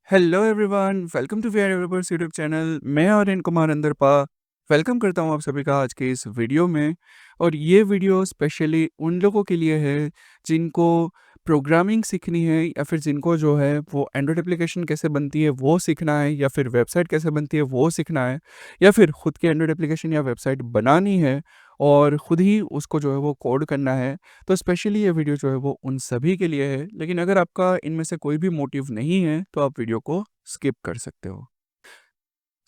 Hello everyone, welcome to VR developers YouTube channel. मैं Aryan Kumar अंदरपा welcome करता हूं आप सभी का आज के इस वीडियो में। और ये वीडियो स्पेशली उन लोगों के लिए है जिनको प्रोग्रामिंग सीखनी है, या फिर जिनको जो है वो एंड्रॉयड एप्लीकेशन कैसे बनती है वो सीखना है, या फिर वेबसाइट कैसे बनती है वो सीखना है, या फिर खुद की एंड्रॉयड एप्लीकेशन या वेबसाइट बनानी है और खुद ही उसको जो है वो कोड करना है। तो स्पेशली ये वीडियो जो है वो उन सभी के लिए है। लेकिन अगर आपका इनमें से कोई भी मोटिव नहीं है तो आप वीडियो को स्किप कर सकते हो।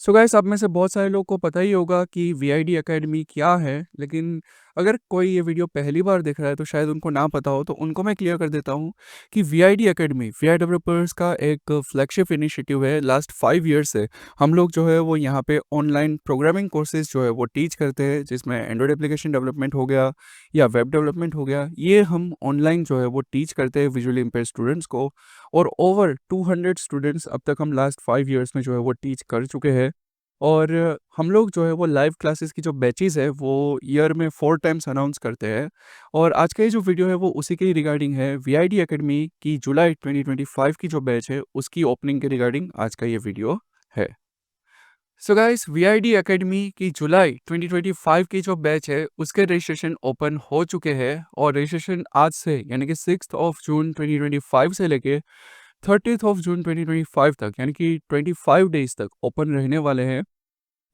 सो गाइस, आप में से बहुत सारे लोगों को पता ही होगा कि वीआईडी एकेडमी क्या है, लेकिन अगर कोई ये वीडियो पहली बार देख रहा है तो शायद उनको ना पता हो, तो उनको मैं क्लियर कर देता हूँ कि वीआईडी एकेडमी वीआई डेवलपर्स का एक फ्लैगशिप इनिशिएटिव है। लास्ट 5 ईयर से हम लोग जो है वो यहाँ पे ऑनलाइन प्रोग्रामिंग कोर्सेज जो है वो टीच करते हैं, जिसमें एंड्रॉयड एप्लीकेशन डेवलपमेंट हो गया या वेब डेवलपमेंट हो गया, ये हम ऑनलाइन जो है वो टीच करते हैं विजुअली इम्पेयर्ड स्टूडेंट्स को। और ओवर 200 स्टूडेंट्स अब तक हम लास्ट 5 ईयर्स में जो है वो टीच कर चुके हैं। और हम लोग जो है वो लाइव क्लासेस की जो बैचेस है वो ईयर में 4 टाइम्स अनाउंस करते हैं। और आज का ये जो वीडियो है वो उसी के रिगार्डिंग है। वीआईडी एकेडमी की जुलाई 2025 की जो बैच है उसकी ओपनिंग के रिगार्डिंग आज का ये वीडियो है। सो गाइस, वीआईडी एकेडमी की जुलाई 2025 की जो बैच है उसके रजिस्ट्रेशन ओपन हो चुके हैं। और रजिस्ट्रेशन आज से यानी कि 6 जून 2025 से लेके 30 जून 2025 तक, यानी कि 25 डेज तक ओपन रहने वाले हैं।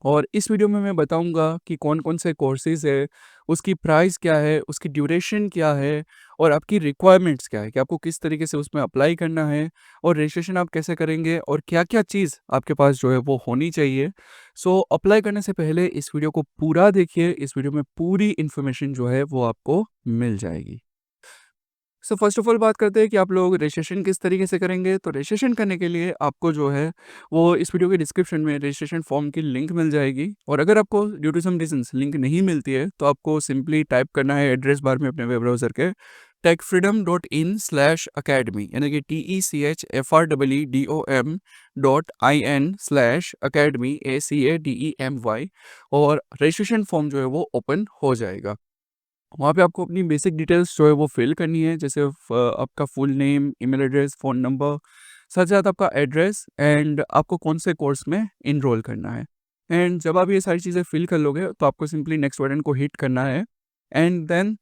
और इस वीडियो में मैं बताऊंगा कि कौन कौन से कोर्सेज है, उसकी प्राइस क्या है, उसकी ड्यूरेशन क्या है, और आपकी रिक्वायरमेंट्स क्या है कि आपको किस तरीके से उसमें अप्लाई करना है, और रजिस्ट्रेशन आप कैसे करेंगे, और क्या क्या चीज़ आपके पास जो है वो होनी चाहिए। सो अप्लाई करने से पहले इस वीडियो को पूरा देखिए। इस वीडियो में पूरी इन्फॉर्मेशन जो है वो आपको मिल जाएगी। सो फर्स्ट ऑफ ऑल बात करते हैं कि आप लोग रजिस्ट्रेशन किस तरीके से करेंगे। तो रजिस्ट्रेशन करने के लिए आपको जो है वो इस वीडियो के डिस्क्रिप्शन में रजिस्ट्रेशन फॉर्म की लिंक मिल जाएगी। और अगर आपको due to some reasons link नहीं मिलती है तो आपको सिंपली टाइप करना है एड्रेस बार में अपने वेब ब्राउज़र के techfreedom.in/academy, यानी कि techfreedom.in/academy ACADEMY। और रजिस्ट्रेशन फॉर्म जो है वो ओपन हो जाएगा। वहाँ पे आपको अपनी बेसिक डिटेल्स जो है वो फिल करनी है, जैसे आपका full name, email address, phone number, साथ साथ आपका एड्रेस, एंड आपको कौन से कोर्स में इनरोल करना है। एंड जब आप ये सारी चीज़ें फिल कर लोगे तो आपको सिंपली नेक्स्ट बटन को हिट करना है। एंड देन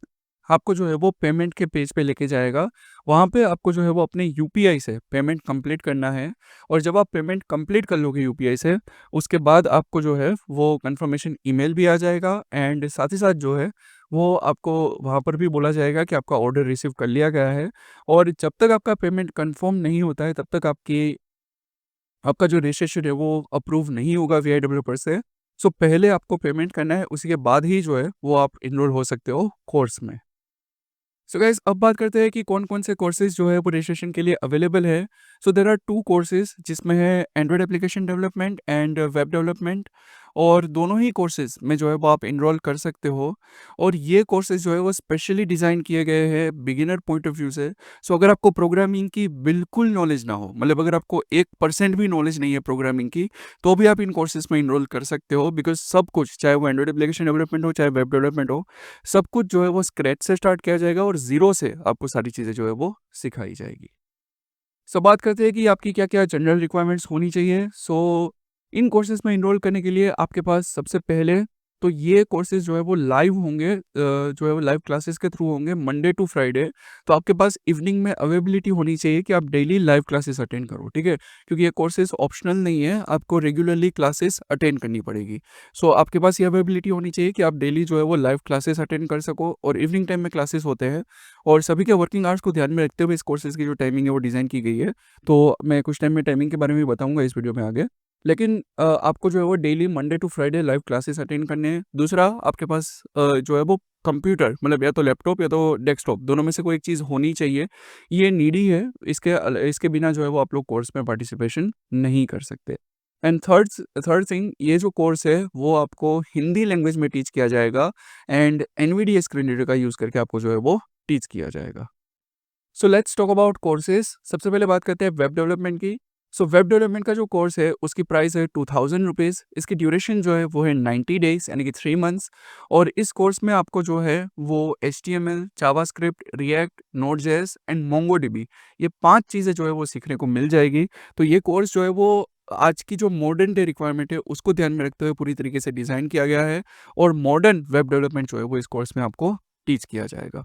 आपको जो है वो पेमेंट के पेज पे लेके जाएगा। वहाँ पे आपको जो है वो अपने यूपीआई से पेमेंट कंप्लीट करना है। और जब आप पेमेंट कंप्लीट कर लोगे यूपीआई से, उसके बाद आपको जो है वो कंफर्मेशन ईमेल भी आ जाएगा। एंड साथ ही साथ जो है वो आपको वहाँ पर भी बोला जाएगा कि आपका ऑर्डर रिसीव कर लिया गया है। और जब तक आपका पेमेंट कंफर्म नहीं होता है तब तक आपका जो रजिस्ट्रेशन है वो अप्रूव नहीं होगा वीआई डेवलपर से। सो पहले आपको पेमेंट करना है, उसी के बाद ही जो है वो आप इनरोल हो सकते हो कोर्स में। सो गाइस, अब बात करते हैं कि कौन कौन से कोर्सेज जो है वो रजिस्ट्रेशन के लिए अवेलेबल है। सो देर आर 2 कोर्सेज, जिसमें है Android application development and web development. और दोनों ही कोर्सेज में जो है वो आप इनरोल कर सकते हो। और ये कोर्सेज जो है वो स्पेशली डिज़ाइन किए गए हैं बिगिनर पॉइंट ऑफ व्यू से। सो अगर आपको प्रोग्रामिंग की बिल्कुल नॉलेज ना हो, मतलब अगर आपको 1% भी नॉलेज नहीं है प्रोग्रामिंग की, तो भी आप इन कोर्सेज में इनरोल कर सकते हो। बिकॉज सब कुछ, चाहे वो एंड्रॉयड एप्लीकेशन डेवलपमेंट हो चाहे वेब डेवलपमेंट हो, सब कुछ जो है वो स्क्रैच से स्टार्ट किया जाएगा और ज़ीरो से आपको सारी चीज़ें जो है वो सिखाई जाएगी। सो बात करते हैं कि आपकी क्या-क्या जनरल रिक्वायरमेंट्स होनी चाहिए। सो इन कोर्सेज़ में एनरोल करने के लिए आपके पास सबसे पहले तो ये कोर्सेज़ जो है वो लाइव होंगे, जो है वो लाइव क्लासेस के थ्रू होंगे मंडे टू फ्राइडे। तो आपके पास इवनिंग में अवेलेबिलिटी होनी चाहिए कि आप डेली लाइव क्लासेस अटेंड करो, ठीक है? क्योंकि ये कोर्सेज़ ऑप्शनल नहीं है, आपको रेगुलरली क्लासेस अटेंड करनी पड़ेगी। सो आपके पास ये अवेलेबिलिटी होनी चाहिए कि आप डेली जो है वो लाइव क्लासेस अटेंड कर सको। और इवनिंग टाइम में क्लासेस होते हैं। और सभी के वर्किंग आवर्स को ध्यान में रखते हुए इस कोर्सेज़ की जो टाइमिंग है वो डिज़ाइन की गई है। तो मैं कुछ टाइम में टाइमिंग के बारे में भी बताऊँगा इस वीडियो में आगे। लेकिन आपको जो है वो daily Monday to Friday live classes attend करने हैं। दूसरा, आपके पास जो है वो कंप्यूटर, मतलब या तो लैपटॉप या तो डेस्कटॉप, दोनों में से कोई एक चीज़ होनी चाहिए। ये नीडी है। इसके बिना जो है वो आप लोग कोर्स में पार्टिसिपेशन नहीं कर सकते। एंड थर्ड थिंग, ये जो कोर्स है वो आपको हिंदी लैंग्वेज में टीच किया जाएगा। एंड एनवीडिया स्क्रीन रीडर का यूज़ करके आपको जो है वो टीच किया जाएगा। So let's talk about courses. सबसे पहले बात करते हैं वेब डेवलपमेंट की। सो वेब डेवलपमेंट का जो कोर्स है उसकी प्राइस है ₹2000। इसकी ड्यूरेशन जो है वो है 90 डेज़ यानी कि 3 मंथ्स। और इस कोर्स में आपको जो है वो HTML, JavaScript, React, Node JS and MongoDB, ये 5 चीज़ें जो है वो सीखने को मिल जाएगी। तो ये कोर्स जो है वो आज की जो मॉडर्न डे रिक्वायरमेंट है उसको ध्यान में रखते हुए पूरी तरीके से डिज़ाइन किया गया है, और मॉडर्न वेब डेवलपमेंट जो है वो इस कोर्स में आपको टीच किया जाएगा।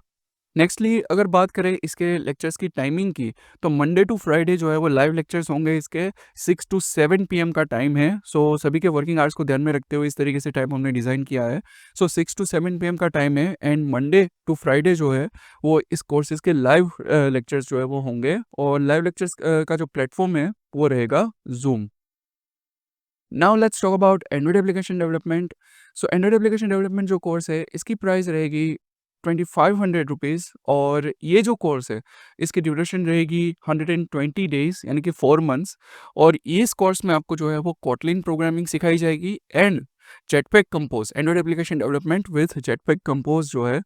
नेक्स्टली अगर बात करें इसके लेक्चर्स की टाइमिंग की, तो मंडे टू फ्राइडे जो है वो लाइव लेक्चर्स होंगे इसके 6 टू 7 पीएम का टाइम है। सो सभी के वर्किंग आवर्स को ध्यान में रखते हुए इस तरीके से टाइम हमने डिज़ाइन किया है। सो 6 टू 7 पीएम का टाइम है, एंड मंडे टू फ्राइडे जो है वो इस कोर्सेज़ के लाइव लेक्चर्स जो है वो होंगे, और लाइव लेक्चर्स का जो प्लेटफ़ॉर्म है वो रहेगा zoom. Now let's talk about Android application development. So Android application development जो कोर्स है इसकी प्राइस रहेगी ₹2500, और ये जो कोर्स है इसकी ड्यूरेशन रहेगी 120 डेज़ यानी कि 4 मंथ्स। और इस कोर्स में आपको जो है वो कोटलिन प्रोग्रामिंग सिखाई जाएगी, and jetpack compose, Android application development with jetpack compose जो है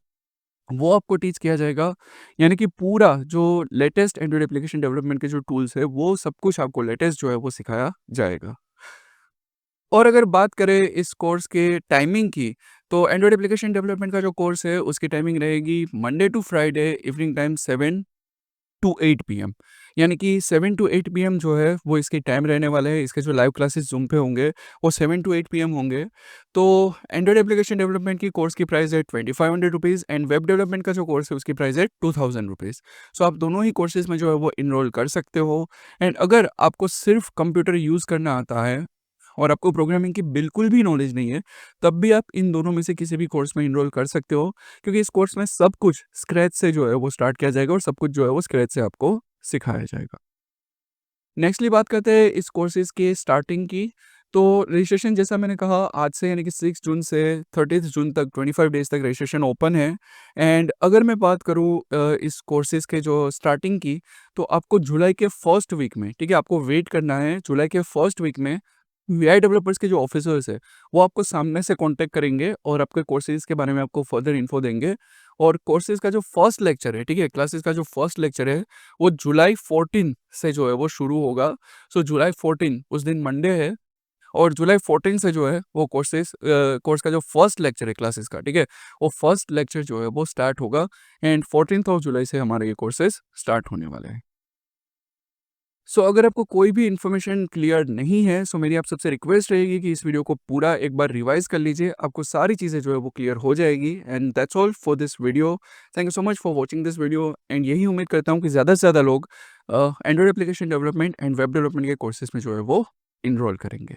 वो आपको टीच किया जाएगा। यानी कि पूरा जो लेटेस्ट एंड्रॉइड एप्लीकेशन डेवलपमेंट के जो टूल्स है वो सब कुछ आपको लेटेस्ट जो है वो सिखाया जाएगा। और अगर बात करें इस कोर्स के टाइमिंग की, तो एंड्रॉइड एप्लीकेशन डेवलपमेंट का जो कोर्स है उसकी टाइमिंग रहेगी Monday to Friday evening time 7 to 8 PM. यानी कि 7 टू 8 पीएम जो है वो इसकी टाइम रहने वाले हैं। इसके जो लाइव क्लासेस ज़ूम पे होंगे वो 7 टू 8 पीएम होंगे। तो एंड्रॉइड एप्लीकेशन डेवलपमेंट की कोर्स की प्राइस है ₹2500, एंड वेब डेवलपमेंट का जो कोर्स है उसकी प्राइस है ₹2000। सो आप दोनों ही कोर्सेज़ में जो है वो इनरोल कर सकते हो। एंड अगर आपको सिर्फ कंप्यूटर यूज़ करना आता है और आपको प्रोग्रामिंग की बिल्कुल भी नॉलेज नहीं है, तब भी आप इन दोनों में से किसी भी कोर्स में इनरोल कर सकते हो, क्योंकि इस कोर्स में सब कुछ स्क्रैच से जो है वो स्टार्ट किया जाएगा, और सब कुछ जो है वो स्क्रैच से आपको सिखाया जाएगा। नेक्स्टली बात करते हैं इस कोर्सेज़ के स्टार्टिंग की। तो रजिस्ट्रेशन जैसा मैंने कहा आज से यानी कि 6 जून से 30 जून तक 25 डेज़ तक रजिस्ट्रेशन ओपन है। एंड अगर मैं बात करूँ इस कोर्सेज़ के जो स्टार्टिंग की, तो आपको जुलाई के फर्स्ट वीक में, ठीक है, आपको वेट करना है। जुलाई के फर्स्ट वीक में वीआई डेवलपर्स के जो ऑफिसर्स हैं, वो आपको सामने से कॉन्टैक्ट करेंगे और आपके कोर्सेज़ के बारे में आपको फर्दर इन्फो देंगे। और कोर्सेज़ का जो फर्स्ट लेक्चर है, ठीक है, क्लासेस का जो फर्स्ट लेक्चर है, वो जुलाई 14 से जो है वो शुरू होगा। सो जुलाई 14 उस दिन मंडे है, और जुलाई 14 से जो है वो कोर्स का जो फर्स्ट लेक्चर है क्लासेस का, ठीक है, वो फर्स्ट लेक्चर जो है वो स्टार्ट होगा, एंड 14th ऑफ जुलाई से हमारे ये कोर्सेज़ स्टार्ट होने वाले हैं। सो अगर आपको कोई भी इन्फॉर्मेशन क्लियर नहीं है, सो मेरी आप सबसे रिक्वेस्ट रहेगी कि इस वीडियो को पूरा एक बार रिवाइज कर लीजिए। आपको सारी चीज़ें जो है वो क्लियर हो जाएगी, and that's all for this video. Thank you so much for watching this video, and यही उम्मीद करता हूँ कि ज़्यादा से ज़्यादा लोग Android application development and web development के कोर्सेज में जो है वो इनरोल करेंगे।